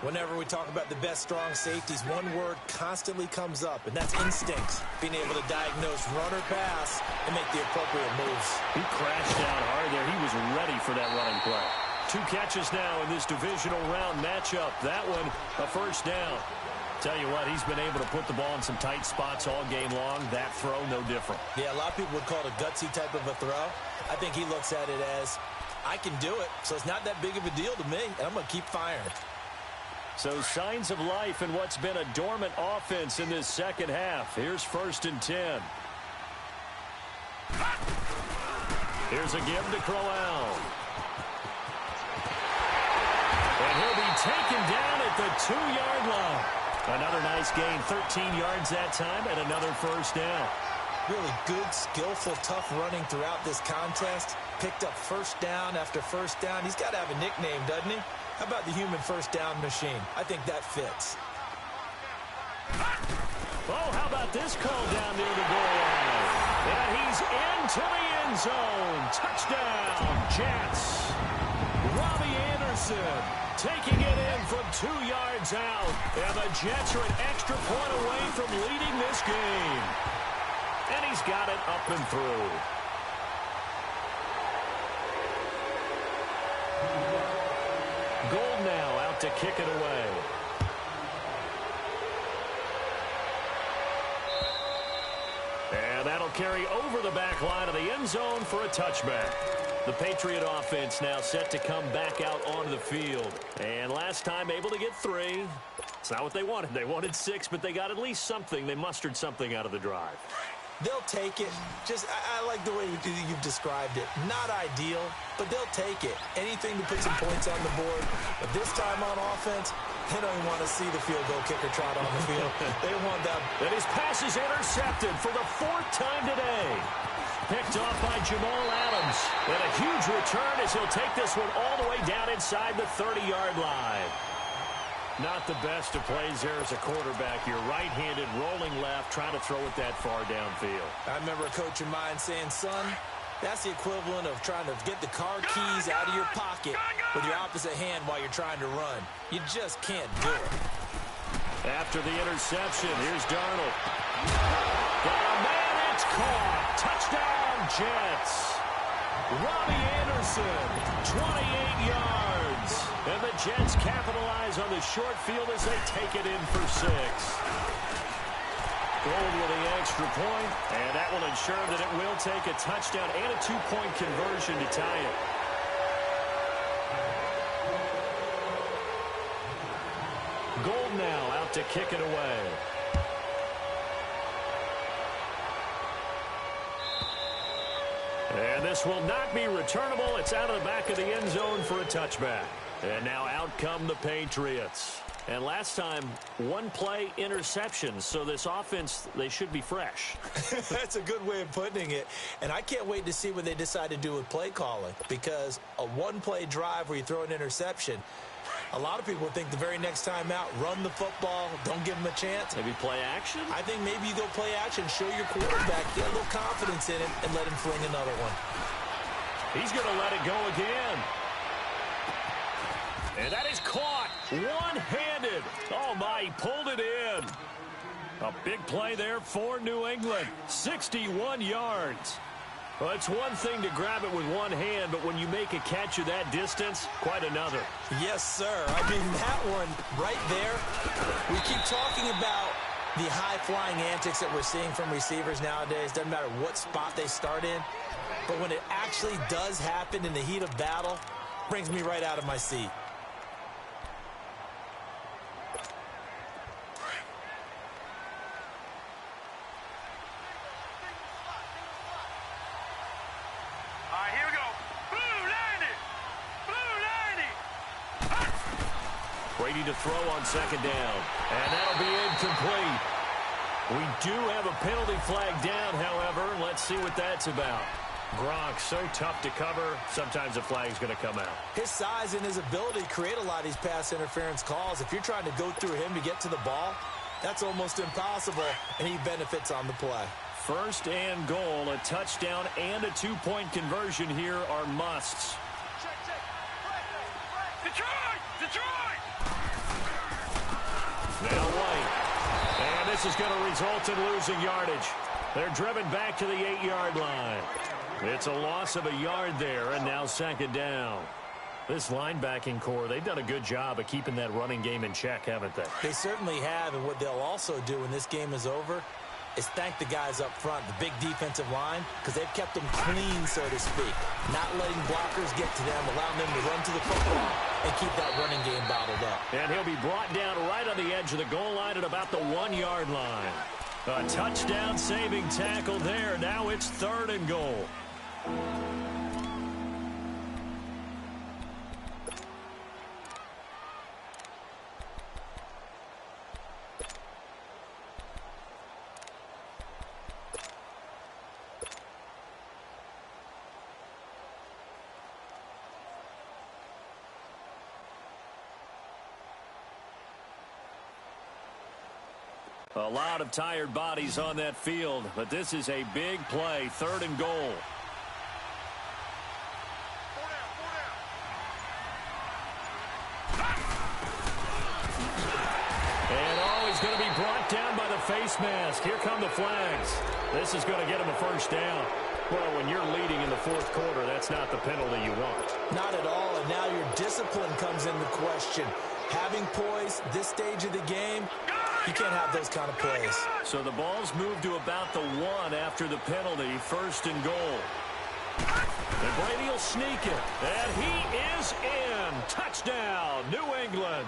Whenever we talk about the best strong safeties, one word constantly comes up, and that's instincts. Being able to diagnose run or pass and make the appropriate moves. He crashed down hard there. He was ready for that running play. 2 catches now in this divisional round matchup. That one, a 1st down. Tell you what, he's been able to put the ball in some tight spots all game long. That throw, no different. Yeah, a lot of people would call it a gutsy type of a throw. I think he looks at it as, I can do it, so it's not that big of a deal to me, and I'm going to keep firing. So signs of life in what's been a dormant offense in this second half. Here's 1st and 10. Here's a give to Crowell. And he'll be taken down at the 2-yard line. Another nice gain, 13 yards that time, and another first down. Really good, skillful, tough running throughout this contest. Picked up first down after first down. He's got to have a nickname, doesn't he? How about the human first down machine? I think that fits. Oh, how about this call down near the goal line? And he's into the end zone. Touchdown, Jets. Robbie Anderson taking it in from 2 yards out. And the Jets are an extra point away from leading this game. And he's got it up and through. Gold now out to kick it away. And that'll carry over the back line of the end zone for a touchback. The Patriot offense now set to come back out onto the field. And last time able to get 3. It's not what they wanted. They wanted 6, but they got at least something. They mustered something out of the drive. They'll take it. I like the way you've described it. Not ideal, but they'll take it. Anything to put some points on the board. But this time on offense, they don't even want to see the field goal kicker trot on the field. They want that. And his pass is intercepted for the 4th time today. Picked off by Jamal Adams. And a huge return as he'll take this one all the way down inside the 30-yard line. Not the best of plays there as a quarterback. You're right-handed, rolling left, trying to throw it that far downfield. I remember a coach of mine saying, son, that's the equivalent of trying to get the car keys out of your pocket with your opposite hand while you're trying to run. You just can't do it. After the interception, here's Darnold. Got a man, it's caught. Touchdown, Jets. Robbie Anderson, 28 yards. And the Jets capitalize on the short field as they take it in for 6. Gold with the extra point, and that will ensure that it will take a touchdown and a 2-point conversion to tie it. Gold now out to kick it away. And this will not be returnable. It's out of the back of the end zone for a touchback. And now out come the Patriots. And last time, 1-play interception. So this offense, they should be fresh. That's a good way of putting it. And I can't wait to see what they decide to do with play calling. Because a 1-play drive where you throw an interception, a lot of people think the very next time out, run the football, don't give them a chance. Maybe play action? I think maybe you go play action, show your quarterback, get a little confidence in him, and let him fling another one. He's going to let it go again. And that is caught one-handed. Oh, my, he pulled it in. A big play there for New England. 61 yards. Well, it's one thing to grab it with one hand, but when you make a catch of that distance, quite another. Yes, sir. I mean, that one right there, we keep talking about the high-flying antics that we're seeing from receivers nowadays. Doesn't matter what spot they start in. But when it actually does happen in the heat of battle, it brings me right out of my seat. Brady to throw on 2nd down. And that'll be incomplete. We do have a penalty flag down, however. Let's see what that's about. Gronk, so tough to cover. Sometimes the flag's going to come out. His size and his ability create a lot of these pass interference calls. If you're trying to go through him to get to the ball, that's almost impossible, and he benefits on the play. 1st and goal, a touchdown and a 2-point conversion here are musts. Detroit! Now White. And this is going to result in losing yardage. They're driven back to the 8-yard line. It's a loss of a yard there, and now 2nd down. This linebacking core, they've done a good job of keeping that running game in check, haven't they? They certainly have, and what they'll also do when this game is over is thank the guys up front, the big defensive line, because they've kept them clean, so to speak. Not letting blockers get to them, allowing them to run to the football and keep that running game bottled up. And he'll be brought down right on the edge of the goal line at about the 1-yard line. A touchdown-saving tackle there. Now it's 3rd and goal. A lot of tired bodies on that field, but this is a big play, 3rd and goal. And he's going to be brought down by the face mask. Here come the flags. This is going to get him a 1st down. Well, when you're leading in the 4th quarter, that's not the penalty you want. Not at all, and now your discipline comes into question. Having poise this stage of the game, you can't have those kind of plays. So the ball's moved to about the 1 after the penalty, 1st and goal. And Brady will sneak it, and he is in. Touchdown, New England.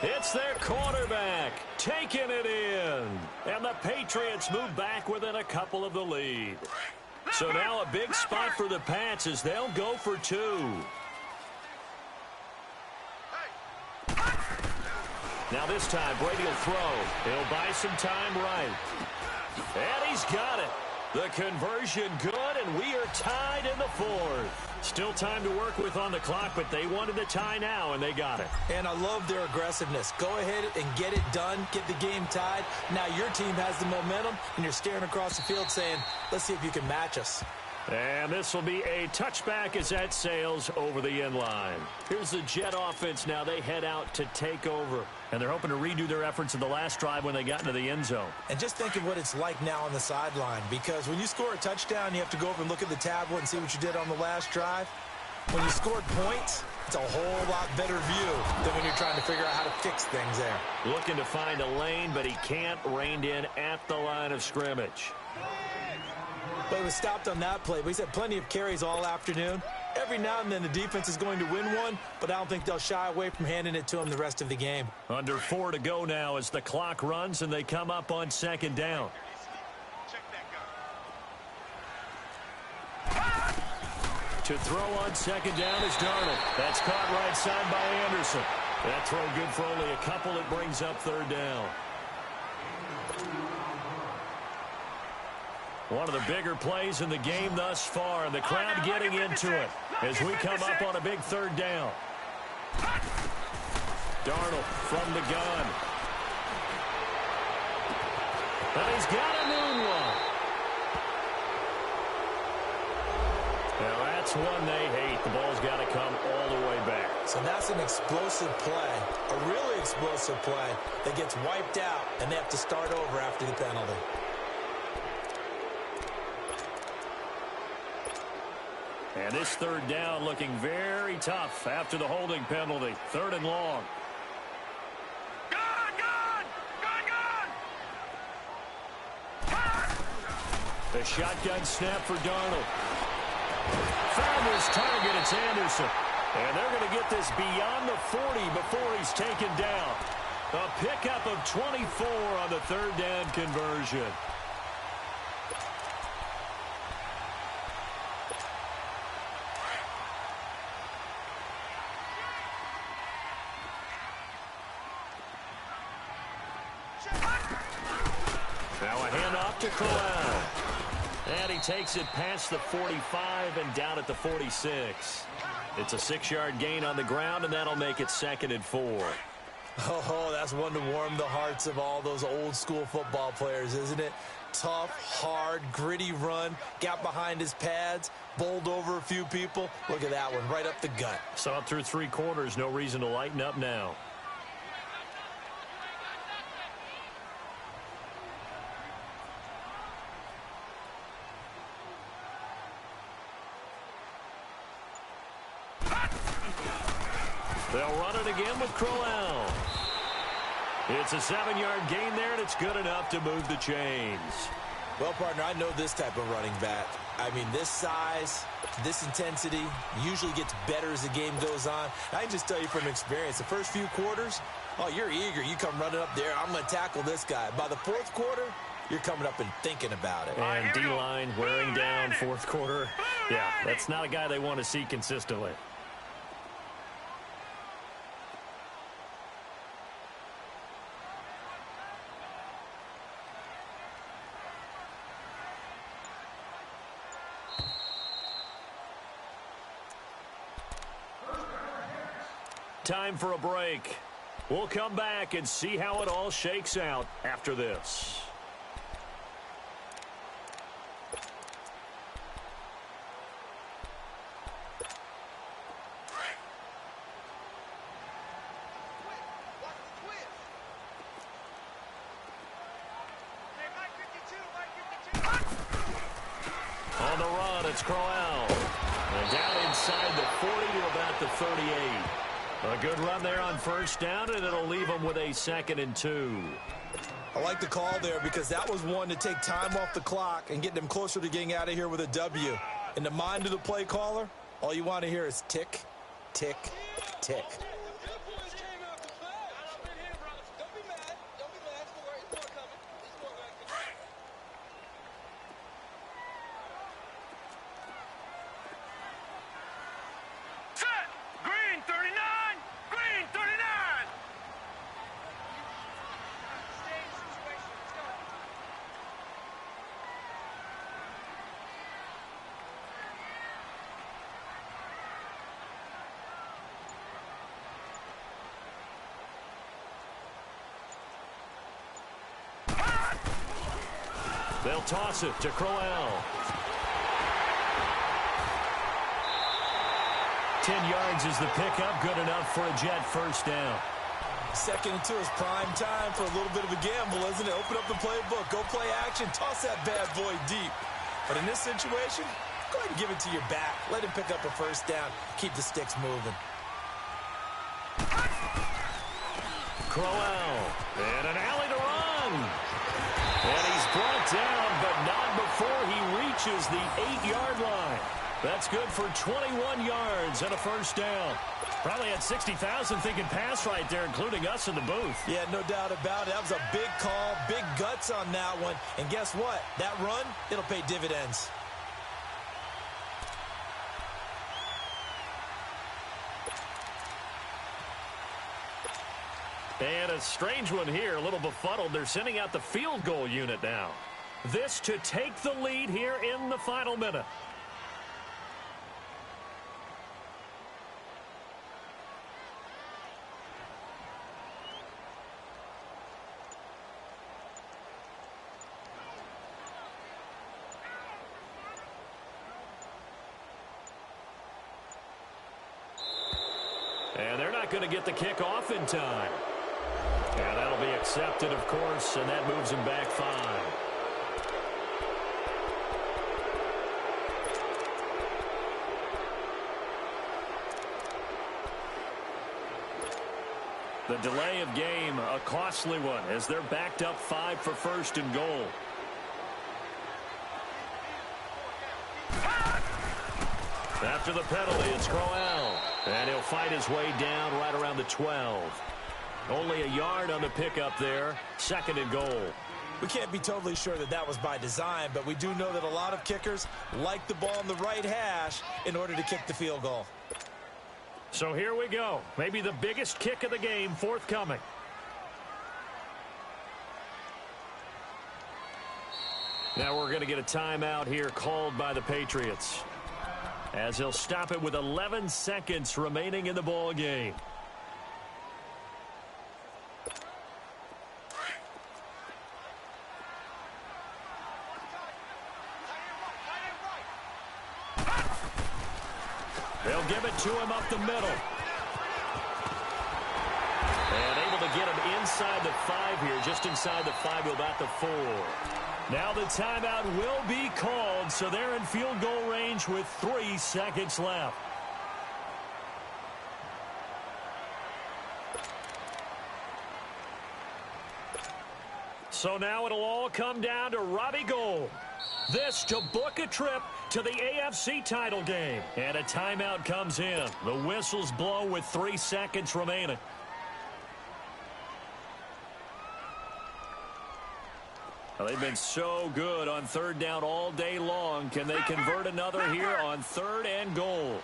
It's their quarterback taking it in. And the Patriots move back within a couple of the lead. So now a big spot for the Pats as they'll go for 2. Now this time, Brady will throw. He'll buy some time right. And he's got it. The conversion good, and we are tied in the 4th. Still time to work with on the clock, but they wanted the tie now, and they got it. And I love their aggressiveness. Go ahead and get it done, get the game tied. Now your team has the momentum, and you're staring across the field saying, let's see if you can match us. And this will be a touchback as that sails over the end line. Here's the Jet offense now. They head out to take over. And they're hoping to redo their efforts in the last drive when they got into the end zone. And just think of what it's like now on the sideline. Because when you score a touchdown, you have to go over and look at the tablet and see what you did on the last drive. When you scored points, it's a whole lot better view than when you're trying to figure out how to fix things there. Looking to find a lane, but he can't. Reined in at the line of scrimmage. But he was stopped on that play. But he's had plenty of carries all afternoon. Every now and then the defense is going to win one, but I don't think they'll shy away from handing it to him the rest of the game. Under 4 to go now as the clock runs and they come up on 2nd down. To throw on 2nd down is Darnold. That's caught right side by Anderson. That throw good for only a couple. It brings up 3rd down. One of the bigger plays in the game thus far, and the crowd getting into it as we come up on a big 3rd down. Darnold from the gun. And he's got a moonwalk. Now that's one they hate. The ball's got to come all the way back. So that's an explosive play, a really explosive play that gets wiped out, and they have to start over after the penalty. And this 3rd down looking very tough after the holding penalty. 3rd and long. The shotgun snap for Darnold. Found his target. It's Anderson. And they're going to get this beyond the 40 before he's taken down. A pickup of 24 on the 3rd down conversion. Now a handoff to Corral. And he takes it past the 45 and down at the 46. It's a 6-yard gain on the ground, and that'll make it 2nd and 4. Oh, that's one to warm the hearts of all those old-school football players, isn't it? Tough, hard, gritty run, got behind his pads, bowled over a few people. Look at that one, right up the gut. Saw it through 3 quarters, no reason to lighten up now. They'll run it again with Crowell. It's a 7-yard gain there, and it's good enough to move the chains. Well, partner, I know this type of running back. I mean, this size, this intensity usually gets better as the game goes on. I can just tell you from experience, the first few quarters, oh, you're eager. You come running up there, I'm going to tackle this guy. By the fourth quarter, you're coming up and thinking about it. And D-line wearing down fourth quarter. Yeah, that's not a guy they want to see consistently. Time for a break. We'll come back and see how it all shakes out after this. On the run, it's Crowell. And down inside the 40 to about the 38. A good run there on first down, and it'll leave them with a 2nd and 2. I like the call there because that was one to take time off the clock and get them closer to getting out of here with a W. In the mind of the play caller, all you want to hear is tick, tick, tick. They'll toss it to Crowell. 10 yards is the pickup, good enough for a Jet first down. 2nd and 2 is prime time for a little bit of a gamble, isn't it? Open up the playbook, go play action, toss that bad boy deep. But in this situation, go ahead and give it to your back. Let him pick up a first down, keep the sticks moving. Crowell, and an alley to run. And he's brought down, but not before he reaches the 8-yard line. That's good for 21 yards and a first down. Probably had 60,000 thinking pass right there, including us in the booth. Yeah, no doubt about it. That was a big call, big guts on that one. And guess what? That run, it'll pay dividends. And a strange one here, a little befuddled. They're sending out the field goal unit now. This to take the lead here in the final minute. And they're not going to get the kick off in time. Yeah, that'll be accepted, of course, and that moves him back 5. The delay of game, a costly one, as they're backed up 5 for first and goal. After the penalty, it's Crowell. And he'll fight his way down right around the 12. Only a yard on the pickup there. 2nd and goal. We can't be totally sure that that was by design, but we do know that a lot of kickers like the ball on the right hash in order to kick the field goal. So here we go. Maybe the biggest kick of the game forthcoming. Now we're going to get a timeout here called by the Patriots, as they'll stop it with 11 seconds remaining in the ball game. They'll give it to him up the middle. And able to get him inside the 5 here, just inside the 5 to about the 4. Now the timeout will be called, so they're in field goal range with 3 seconds left. So now it'll all come down to Robbie Gould. This to book a trip to the AFC title game. And a timeout comes in. The whistles blow with 3 seconds remaining. Well, they've been so good on third down all day long. Can they convert another here on 3rd and goal?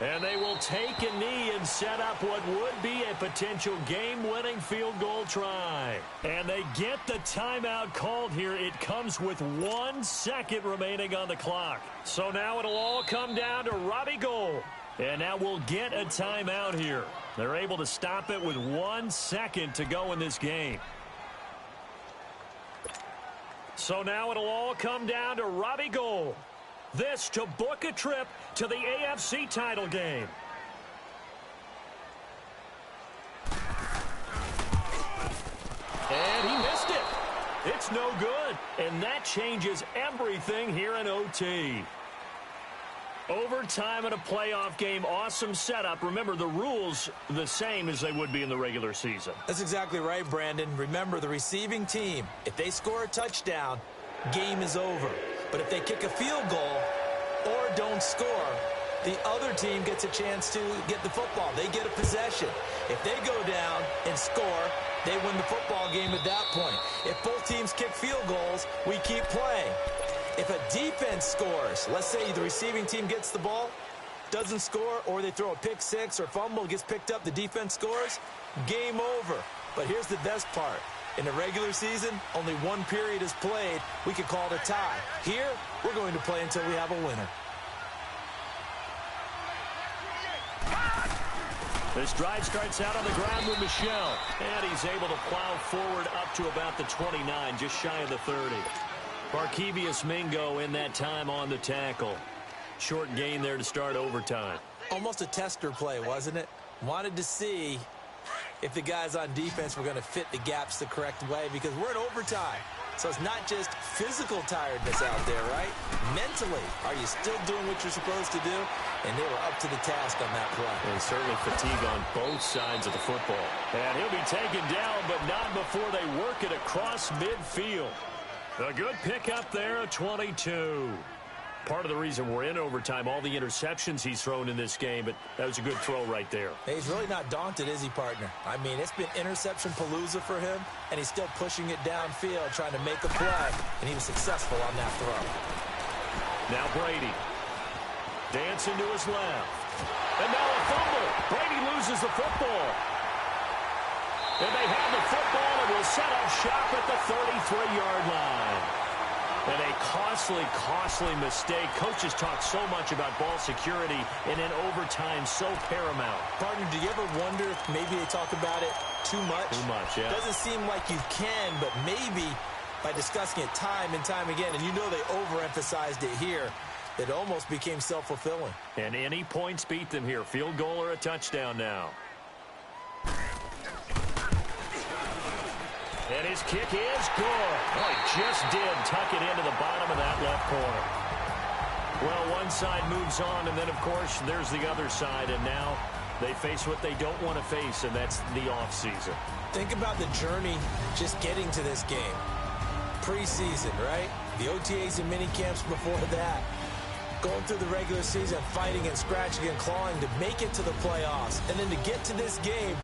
And they will take a knee and set up what would be a potential game-winning field goal try. And they get the timeout called here. It comes with 1 second remaining on the clock. So now it'll all come down to Robbie Gould. And now we'll get a timeout here. They're able to stop it with 1 second to go in this game. So now it'll all come down to Robbie Gould. This to book a trip to the AFC title game. And he missed it. It's no good. And that changes everything here in OT. Overtime in a playoff game, awesome setup. Remember, the rules the same as they would be in the regular season. That's exactly right, Brandon. Remember, the receiving team, if they score a touchdown, game is over. But if they kick a field goal or don't score, the other team gets a chance to get the football. They get a possession. If they go down and score, they win the football game at that point. If both teams kick field goals, we keep playing. If a defense scores, let's say the receiving team gets the ball, doesn't score, or they throw a pick six or fumble, gets picked up, the defense scores, game over. But here's the best part. In the regular season, only 1 period is played. We could call it a tie. Here, we're going to play until we have a winner. This drive starts out on the ground with Michel. And he's able to plow forward up to about the 29, just shy of the 30. Barkevius Mingo in that time on the tackle. Short gain there to start overtime. Almost a tester play, wasn't it? Wanted to see if the guys on defense were going to fit the gaps the correct way, because we're in overtime. So it's not just physical tiredness out there, right? Mentally, are you still doing what you're supposed to do? And they were up to the task on that play. And certainly fatigue on both sides of the football. And he'll be taken down, but not before they work it across midfield. A good pickup there, a 22. Part of the reason we're in overtime, all the interceptions he's thrown in this game, but that was a good throw right there. He's really not daunted, is he, partner? I mean, it's been interception palooza for him, and he's still pushing it downfield, trying to make a play, and he was successful on that throw. Now Brady. Dancing to his left. And now a fumble. Brady loses the football. And they have the football and will set up shop at the 33-yard line. And a costly mistake. Coaches talk so much about ball security, and in overtime, so paramount. Partner, do you ever wonder if maybe they talk about it too much? Too much, yeah. Doesn't seem like you can, but maybe by discussing it time and time again, and you know they overemphasized it here, it almost became self-fulfilling. And any points beat them here. Field goal or a touchdown now. And his kick is good. Oh, he just did tuck it into the bottom of that left corner. Well, one side moves on, and then, of course, there's the other side, and now they face what they don't want to face, and that's the offseason. Think about the journey just getting to this game. Preseason, right? The OTAs and mini camps before that. Going through the regular season, fighting and scratching and clawing to make it to the playoffs. And then to get to this game.